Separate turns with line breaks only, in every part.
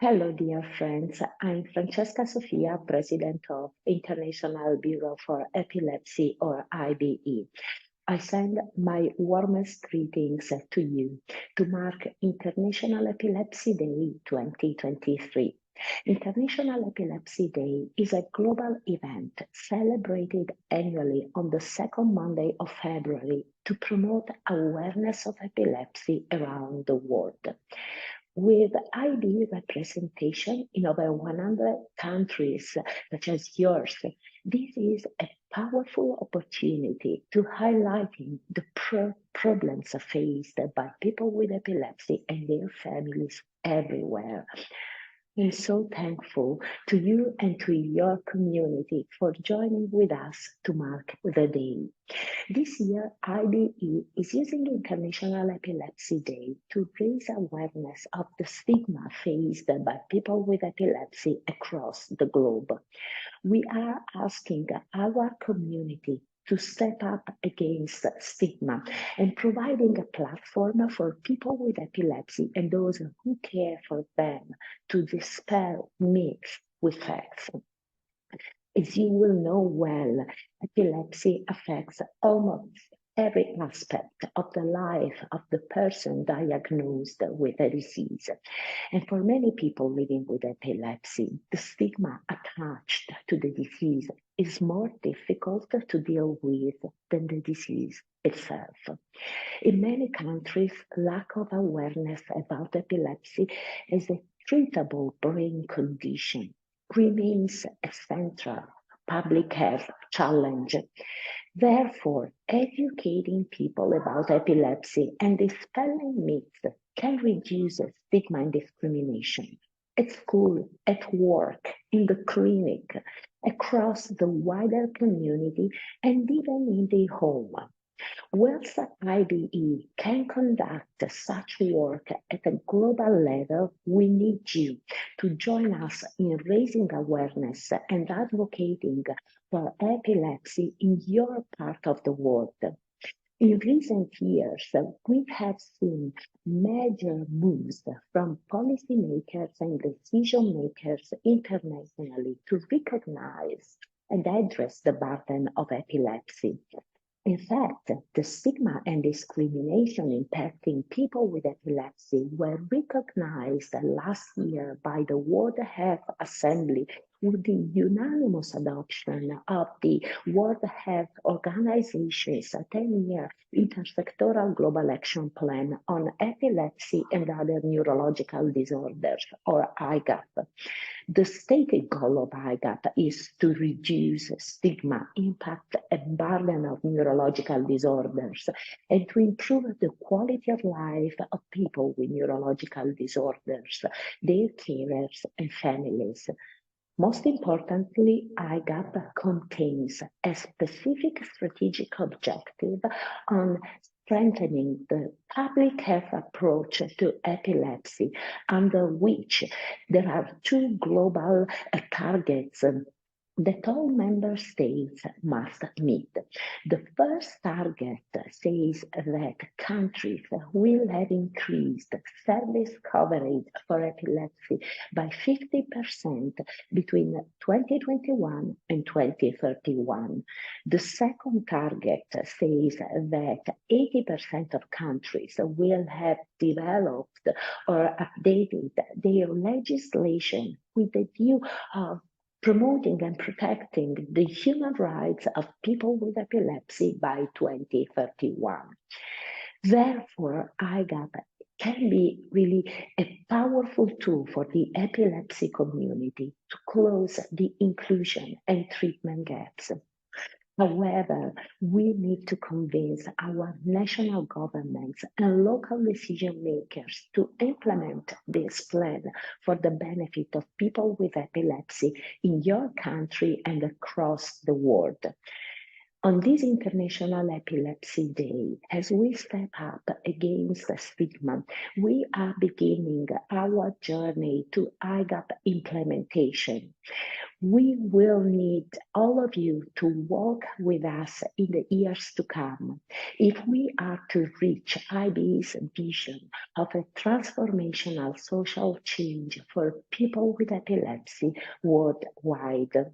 Hello, dear friends. I'm Francesca Sofia, President of International Bureau for Epilepsy, or IBE. I send my warmest greetings to you to mark International Epilepsy Day 2023. International Epilepsy Day is a global event celebrated annually on the second Monday of February to promote awareness of epilepsy around the world. With IBE representation in over 100 countries, such as yours, this is a powerful opportunity to highlighting the problems faced by people with epilepsy and their families everywhere. I'm so thankful to you and to your community for joining with us to mark the day. This year, IBE is using International Epilepsy Day to raise awareness of the stigma faced by people with epilepsy across the globe. We are asking our community to step up against stigma and providing a platform for people with epilepsy and those who care for them to dispel myths with facts. As you will know well, epilepsy affects almost every aspect of the life of the person diagnosed with a disease. And for many people living with epilepsy, the stigma attached to the disease is more difficult to deal with than the disease itself. In many countries, lack of awareness about epilepsy as a treatable brain condition remains a central public health challenge. Therefore, educating people about epilepsy and dispelling myths can reduce stigma and discrimination at school, at work, in the clinic, across the wider community, and even in the home. Whilst IBE can conduct such work at a global level, we need you to join us in raising awareness and advocating for epilepsy in your part of the world. In recent years, we have seen major moves from policymakers and decision makers internationally to recognize and address the burden of epilepsy. In fact, the stigma and discrimination impacting people with epilepsy were recognized last year by the World Health Assembly with the unanimous adoption of the World Health Organization's 10-year Intersectoral Global Action Plan on Epilepsy and Other Neurological Disorders, or IGAP. The stated goal of IGAP is to reduce stigma, impact, and burden of neurological disorders, and to improve the quality of life of people with neurological disorders, their carers, and families. Most importantly, IGAP contains a specific strategic objective on strengthening the public health approach to epilepsy, under which there are two global targets that all member states must meet. The first target says that countries will have increased service coverage for epilepsy by 50% between 2021 and 2031. The second target says that 80% of countries will have developed or updated their legislation with the view of promoting and protecting the human rights of people with epilepsy by 2031. Therefore, IGAP can be really a powerful tool for the epilepsy community to close the inclusion and treatment gaps. However, we need to convince our national governments and local decision makers to implement this plan for the benefit of people with epilepsy in your country and across the world. On this International Epilepsy Day, as we step up against the stigma, we are beginning our journey to IGAP implementation. We will need all of you to work with us in the years to come if we are to reach IBE's vision of a transformational social change for people with epilepsy worldwide.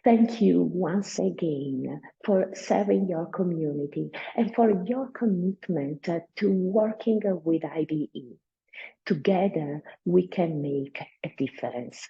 Thank you once again for serving your community and for your commitment to working with IBE. Together, we can make a difference.